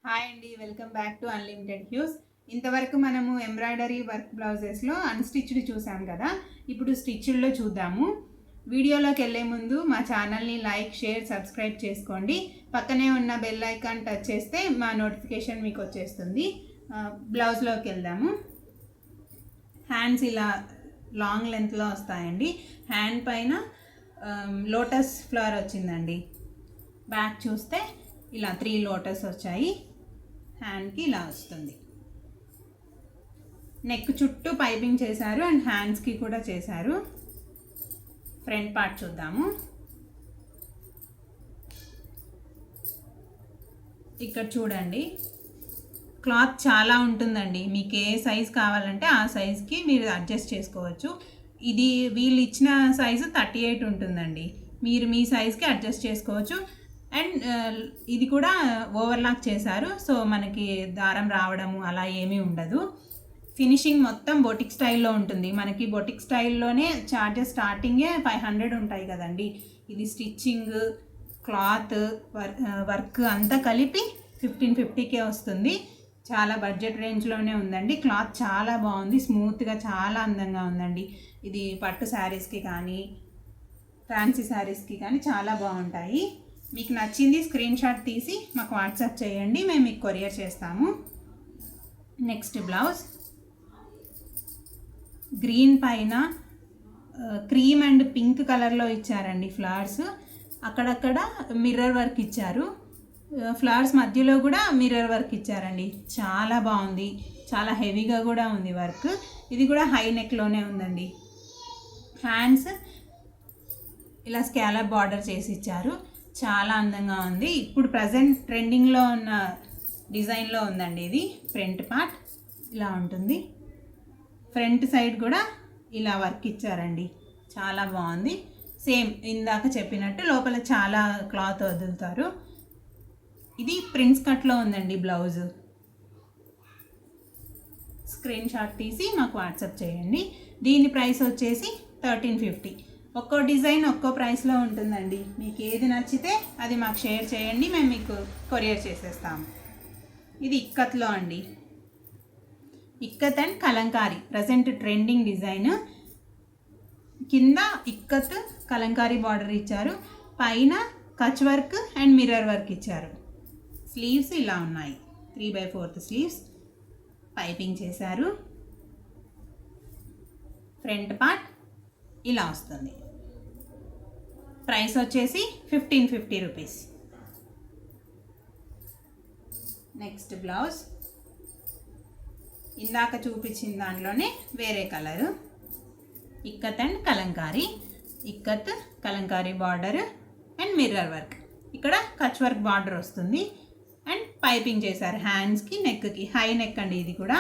Hi అండి, welcome back to unlimited hues. ఇంతవరకు మనము ఎంబ్రాయిడరీ వర్క్ బ్లౌజెస్లో అన్స్టిచ్డ్ చూసాం కదా. ఇప్పుడు స్టిచ్డ్లో చూద్దాము. వీడియోలోకి వెళ్ళే ముందు మా ఛానల్ని లైక్, షేర్, సబ్స్క్రైబ్ చేసుకోండి. పక్కనే ఉన్న బెల్ ఐకాన్ టచ్ చేస్తే మా నోటిఫికేషన్ మీకు వచ్చేస్తుంది. బ్లౌజ్లోకి వెళ్దాము. హ్యాండ్స్ ఇలా లాంగ్ లెంత్లో వస్తాయండి. హ్యాండ్ పైన లోటస్ ఫ్లవర్ వచ్చిందండి. బ్యాక్ చూస్తే ఇలా 3 లోటస్ వచ్చాయి. హ్యాండ్కి ఇలా వస్తుంది. నెక్ చుట్టూ పైపింగ్ చేశారు అండ్ హ్యాండ్స్కి కూడా చేశారు. ఫ్రంట్ పార్ట్ చూద్దాము. ఇక్కడ చూడండి, క్లాత్ చాలా ఉంటుందండి. మీకు ఏ సైజ్ కావాలంటే ఆ సైజ్కి మీరు అడ్జస్ట్ చేసుకోవచ్చు. ఇది వీళ్ళు ఇచ్చిన సైజు 38 ఉంటుందండి. మీరు మీ సైజ్కి అడ్జస్ట్ చేసుకోవచ్చు. అండ్ ఇది కూడా ఓవర్లాక్ చేశారు, సో మనకి దారం రావడము అలా ఏమీ ఉండదు. ఫినిషింగ్ మొత్తం బొటిక్ స్టైల్లో ఉంటుంది. మనకి బొటిక్ స్టైల్లోనే చార్జెస్ స్టార్టింగే 500 ఉంటాయి కదండి. ఇది స్టిచ్చింగ్, క్లాత్, వర్క్ అంతా కలిపి 1550కే వస్తుంది. చాలా బడ్జెట్ రేంజ్లోనే ఉందండి. క్లాత్ చాలా బాగుంది, స్మూత్గా చాలా అందంగా ఉందండి. ఇది పట్టు శారీస్కి కానీ ఫ్యాన్సీ శారీస్కి కానీ చాలా బాగుంటాయి. మీకు నచ్చింది స్క్రీన్ షాట్ తీసి మాకు వాట్సాప్ చేయండి, మేము మీకు కొరియర్ చేస్తాము. నెక్స్ట్ బ్లౌజ్ గ్రీన్ పైన క్రీమ్ అండ్ పింక్ కలర్లో ఇచ్చారండి ఫ్లవర్స్. అక్కడక్కడ మిర్రర్ వర్క్ ఇచ్చారు. ఫ్లవర్స్ మధ్యలో కూడా మిర్రర్ వర్క్ ఇచ్చారండి. చాలా బాగుంది, చాలా హెవీగా కూడా ఉంది వర్క్. ఇది కూడా హై నెక్లోనే ఉందండి. హ్యాండ్స్ ఇలా స్కాలప్ బార్డర్ చేసి ఇచ్చారు. చాలా అందంగా ఉంది. ఇప్పుడు ప్రజెంట్ ట్రెండింగ్లో ఉన్న డిజైన్లో ఉందండి ఇది. ఫ్రంట్ పార్ట్ ఇలా ఉంటుంది. ఫ్రంట్ సైడ్ కూడా ఇలా వర్క్ ఇచ్చారండి. చాలా బాగుంది. సేమ్ ఇందాక చెప్పినట్టు లోపల చాలా క్లాత్ వదులుతారు. ఇది ప్రిన్స్ కట్లో ఉందండి బ్లౌజ్. స్క్రీన్ షాట్ తీసి మాకు వాట్సాప్ చేయండి. దీని ప్రైస్ వచ్చేసి 1350. ఒక్కో డిజైన్ ఒక్కో ప్రైస్లో ఉంటుందండి. మీకు ఏది నచ్చితే అది మాకు షేర్ చేయండి, మేము మీకు కొరియర్ చేసేస్తాము. ఇది ఇక్కత్లో అండి. Ikat and Kalamkari present trending design. కింద ఇక్కత్ కలంకారీ బార్డర్ ఇచ్చారు, పైన Kutch work and mirror work ఇచ్చారు. స్లీవ్స్ ఇలా ఉన్నాయి, 3/4 స్లీవ్స్. పైపింగ్ చేశారు. ఫ్రంట్ పార్ట్ ఇలా వస్తుంది. ప్రైస్ వచ్చేసి 1550 రూపీస్. నెక్స్ట్ బ్లౌజ్ ఇందాక చూపించిన దాంట్లోనే వేరే colour. Ikat and Kalamkari. Ikat Kalamkari border and mirror work. ఇక్కడ కచ్ వర్క్ బార్డర్ వస్తుంది అండ్ పైపింగ్ చేశారు హ్యాండ్స్కి, నెక్కి. హై నెక్ అండి ఇది కూడా.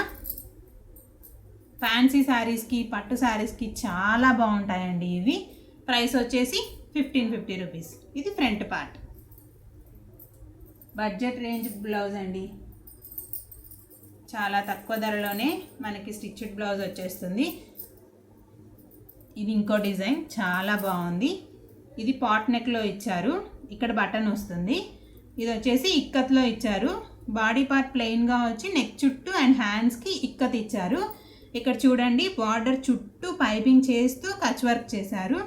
ఫ్యాన్సీ శారీస్కి, పట్టు శారీస్కి చాలా బాగుంటాయండి ఇవి. ప్రైస్ వచ్చేసి 1550 రూపీస్. ఇది front part. Budget range blouse అండి. చాలా తక్కువ ధరలోనే మనకి స్టిచ్డ్ బ్లౌజ్ వచ్చేస్తుంది. ఇది ఇంకో డిజైన్ చాలా బాగుంది. ఇది పాట్ నెక్లో ఇచ్చారు, ఇక్కడ బటన్ వస్తుంది. ఇది వచ్చేసి ఇక్కత్లో ఇచ్చారు. బాడీ పార్ట్ ప్లెయిన్గా వచ్చి నెక్ చుట్టూ అండ్ హ్యాండ్స్కి ఇక్కత్ ఇచ్చారు. ఇక్కడ చూడండి, బార్డర్ చుట్టూ పైపింగ్ చేస్తూ కచ్ వర్క్ చేశారు.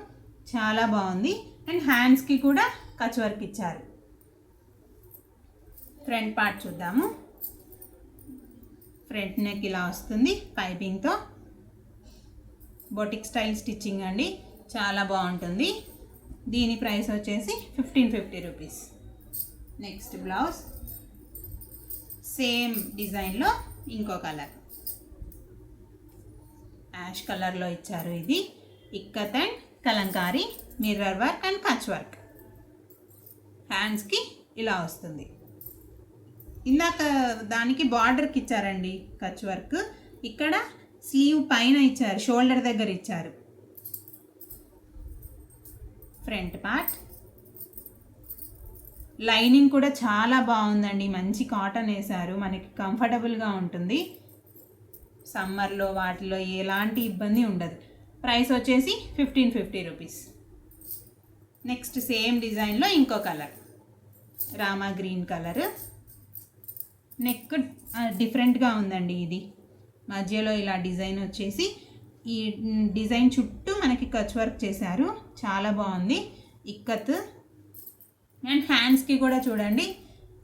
చాలా బాగుంది. అండ్ హ్యాండ్స్కి కూడా కచ్ వర్క్ ఇచ్చారు. ఫ్రంట్ పార్ట్ చూద్దాము. ఫ్రంట్ నెక్ ఇలా వస్తుంది పైపింగ్తో. బొటిక్ స్టైల్ స్టిచ్చింగ్ అండి, చాలా బాగుంటుంది. దీని ప్రైస్ వచ్చేసి 1550 రూపీస్. నెక్స్ట్ బ్లౌజ్ సేమ్ డిజైన్లో ఇంకో కలర్, యాష్ కలర్లో ఇచ్చారు. ఇది ikat and Kalamkari, mirror work and Kutch work. హ్యాండ్స్కి ఇలా వస్తుంది. ఇందాక దానికి బార్డర్కి ఇచ్చారండి కచ్ వర్క్. ఇక్కడ స్లీవ్ పైన ఇచ్చారు, షోల్డర్ దగ్గర ఇచ్చారు. ఫ్రంట్ పార్ట్ లైనింగ్ కూడా చాలా బాగుందండి. మంచి కాటన్ వేశారు, మనకి కంఫర్టబుల్గా ఉంటుంది. సమ్మర్లో వాటిలో ఎలాంటి ఇబ్బంది ఉండదు. ప్రైస్ వచ్చేసి 1550 రూపీస్. నెక్స్ట్ సేమ్ డిజైన్లో ఇంకో colour, Rama green colour. Neck డిఫరెంట్గా ఉందండి. ఇది మధ్యలో ఇలా డిజైన్ వచ్చేసి ఈ డిజైన్ చుట్టూ మనకి కచ్ వర్క్ చేశారు, చాలా బాగుంది. ఇక్కత్ అండ్ హ్యాండ్స్కి కూడా చూడండి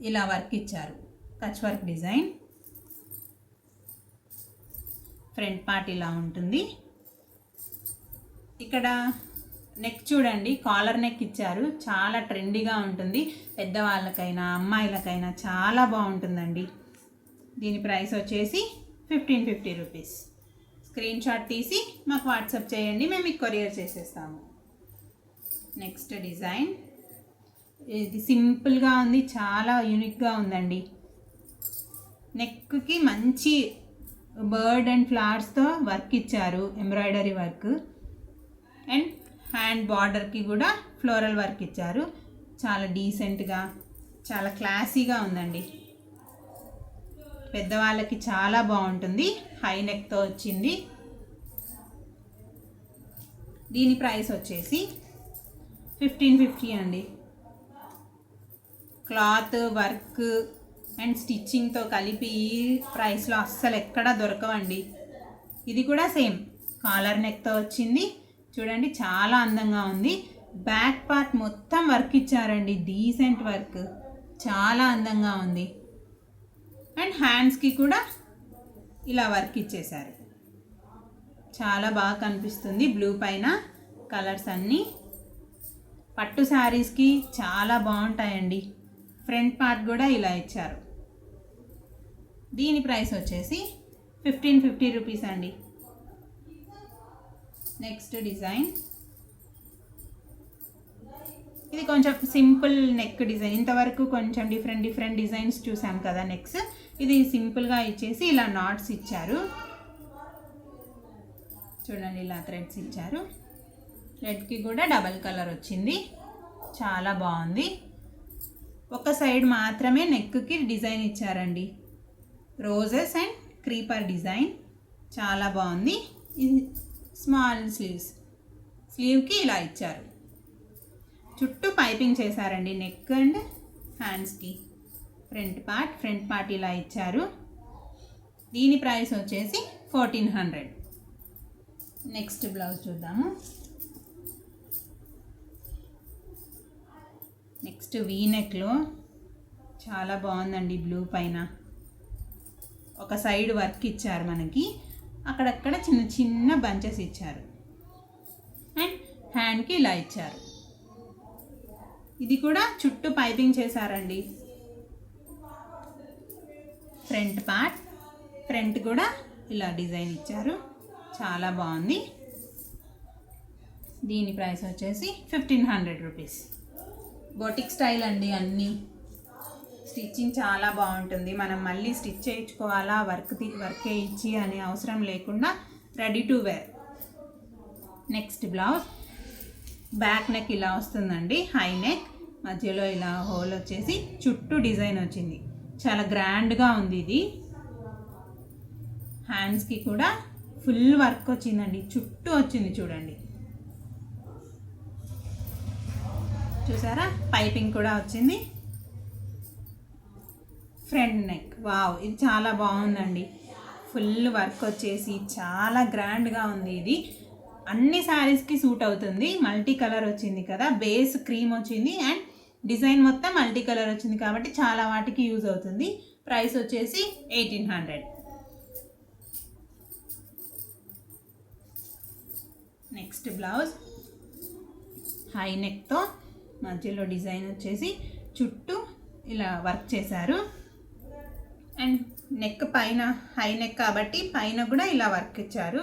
ఇలా వర్క్ ఇచ్చారు, Kutch work design. Front part ఇలా ఉంటుంది. ఇక్కడ నెక్ చూడండి, కాలర్ నెక్ ఇచ్చారు, చాలా ట్రెండీగా ఉంటుంది. పెద్దవాళ్ళకైనా అమ్మాయిలకైనా చాలా బాగుంటుందండి. దీని ప్రైస్ వచ్చేసి 1550 రూపీస్. స్క్రీన్ షాట్ తీసి మాకు వాట్సాప్ చేయండి, మేము మీకు కొరియర్ చేసేస్తాము. నెక్స్ట్ డిజైన్ ఇది సింపుల్గా ఉంది, చాలా యూనిక్గా ఉందండి. నెక్కి మంచి బర్డ్ అండ్ ఫ్లవర్స్తో వర్క్ ఇచ్చారు, ఎంబ్రాయిడరీ వర్క్. అండ్ హ్యాండ్ బార్డర్కి కూడా ఫ్లోరల్ వర్క్ ఇచ్చారు. చాలా డీసెంట్గా, చాలా క్లాసీగా ఉందండి. పెద్దవాళ్ళకి చాలా బాగుంటుంది. హై నెక్తో వచ్చింది. దీని ప్రైస్ వచ్చేసి 1550 అండి. క్లాత్ వర్క్ అండ్ స్టిచ్చింగ్తో కలిపి ఈ ప్రైస్లో అస్సలు ఎక్కడా దొరకవండి. ఇది కూడా సేమ్ కాలర్ నెక్తో వచ్చింది. చూడండి చాలా అందంగా ఉంది. బ్యాక్ పార్ట్ మొత్తం వర్క్ ఇచ్చారండి, డీసెంట్ వర్క్, చాలా అందంగా ఉంది. అండ్ హ్యాండ్స్కి కూడా ఇలా వర్క్ ఇచ్చేశారు, చాలా బాగా కనిపిస్తుంది. బ్లూ పైన కలర్స్ అన్నీ పట్టు శారీస్కి చాలా బాగుంటాయండి. ఫ్రంట్ పార్ట్ కూడా ఇలా ఇచ్చారు. దీని ప్రైస్ వచ్చేసి 1550 రూపీస్ అండి. నెక్స్ట్ డిజైన్ ఇది కొంచెం సింపుల్ నెక్ డిజైన్. ఇంతవరకు కొంచెం డిఫరెంట్ డిజైన్స్ చూసాం కదా నెక్స్. ఇది సింపుల్గా ఇచ్చేసి ఇలా నాట్స్ ఇచ్చారు. చూడండి ఇలా థ్రెడ్స్ ఇచ్చారు. థ్రెడ్కి కూడా డబల్ కలర్ వచ్చింది, చాలా బాగుంది. ఒక సైడ్ మాత్రమే నెక్కి డిజైన్ ఇచ్చారండి, రోజెస్ అండ్ క్రీపర్ డిజైన్, చాలా బాగుంది. ఇది స్మాల్ స్లీవ్కి ఇలా ఇచ్చారు. చుట్టూ పైపింగ్ చేశారండి నెక్ అండ్ హ్యాండ్స్కి. ఫ్రంట్ పార్ట్ ఇలా ఇచ్చారు. దీని ప్రైస్ వచ్చేసి 1400. నెక్స్ట్ బ్లౌజ్ చూద్దాము. నెక్స్ట్ వీ నెక్లో చాలా బాగుందండి. బ్లూ పైన ఒక సైడ్ వర్క్ ఇచ్చారు మనకి, అక్కడక్కడ చిన్న చిన్న బంచెస్ ఇచ్చారు. అండ్ హ్యాండ్కి ఇలా ఇచ్చారు. ఇది కూడా చుట్టూ పైపింగ్ చేశారండి. ఫ్రంట్ కూడా ఇలా డిజైన్ ఇచ్చారు, చాలా బాగుంది. దీని ప్రైస్ వచ్చేసి 1500 రూపీస్. బొటిక్ స్టైల్ అండి అన్నీ. స్టిచ్చింగ్ చాలా బాగుంటుంది. మనం మళ్ళీ స్టిచ్ చేయించుకోవాలా, వర్కే ఇచ్చి అనే అవసరం లేకుండా ready to wear. Next blouse back neck ఇలా వస్తుందండి, హై నెక్, మధ్యలో ఇలా హోల్ వచ్చేసి చుట్టూ డిజైన్ వచ్చింది, చాలా గ్రాండ్గా ఉంది. ఇది హ్యాండ్స్కి కూడా ఫుల్ వర్క్ వచ్చిందండి, చుట్టూ వచ్చింది చూడండి. చూసారా, పైపింగ్ కూడా వచ్చింది. ఫ్రంట్ నెక్, వావ్, ఇది చాలా బాగుందండి. ఫుల్ వర్క్ వచ్చేసి చాలా గ్రాండ్గా ఉంది. ఇది అన్ని శారీస్కి సూట్ అవుతుంది. మల్టీ కలర్ వచ్చింది కదా, బేస్ క్రీమ్ వచ్చింది అండ్ డిజైన్ మొత్తం మల్టీ కలర్ వచ్చింది కాబట్టి చాలా వాటికి యూజ్ అవుతుంది. ప్రైస్ వచ్చేసి 1800. నెక్స్ట్ బ్లౌజ్ హై నెక్తో మధ్యలో డిజైన్ వచ్చేసి చుట్టూ ఇలా వర్క్ చేశారు. అండ్ నెక్ పైన హై నెక్ కాబట్టి పైన కూడా ఇలా వర్క్ ఇచ్చారు.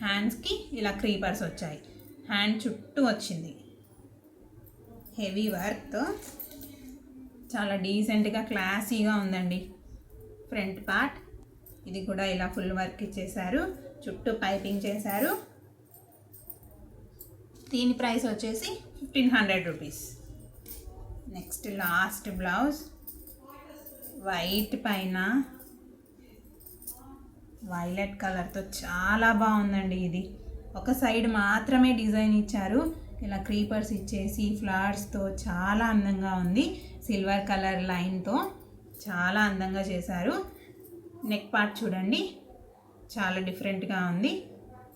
హ్యాండ్స్కి ఇలా క్రీపర్స్ వచ్చాయి, హ్యాండ్ చుట్టూ వచ్చింది హెవీ వర్క్తో, చాలా డీసెంట్గా క్లాసీగా ఉందండి. ఫ్రంట్ పార్ట్ ఇది కూడా ఇలా ఫుల్ వర్క్ ఇచ్చేసారు, చుట్టూ పైపింగ్ చేశారు. దీని ప్రైస్ వచ్చేసి 1500 rupees. Next last blouse white పైన వైలెట్ కలర్తో చాలా బాగుందండి. ఇది ఒక సైడ్ మాత్రమే డిజైన్ ఇచ్చారు, ఇలా క్రీపర్స్ ఇచ్చేసి ఫ్లవర్స్తో చాలా అందంగా ఉంది. సిల్వర్ కలర్ లైన్తో చాలా అందంగా చేశారు. నెక్ పార్ట్ చూడండి, చాలా డిఫరెంట్గా ఉంది,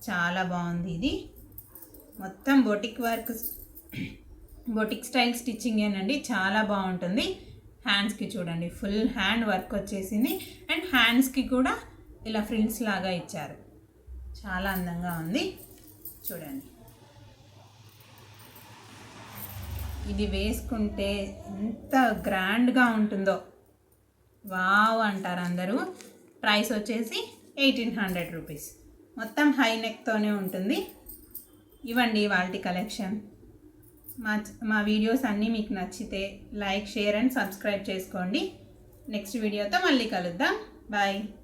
చాలా బాగుంది. ఇది మొత్తం బొటిక్ స్టైల్ స్టిచ్చింగేనండి, చాలా బాగుంటుంది. హ్యాండ్స్కి చూడండి, ఫుల్ హ్యాండ్ వర్క్ వచ్చేసింది అండ్ హ్యాండ్స్కి కూడా ఇలా ఫ్రిల్స్ లాగా ఇచ్చారు. చాలా అందంగా ఉంది చూడండి. ఇది వేసుకుంటే ఎంత గ్రాండ్గా ఉంటుందో, వావ్ అంటారు అందరూ. ప్రైస్ వచ్చేసి 1800 రూపీస్. మొత్తం హై నెక్తోనే ఉంటుంది. ఇవ్వండి వాటి కలెక్షన్. మా వీడియోస్ అన్నీ మీకు నచ్చితే లైక్, షేర్ అండ్ సబ్స్క్రైబ్ చేసుకోండి. నెక్స్ట్ వీడియోతో మళ్ళీ కలుద్దాం. బాయ్.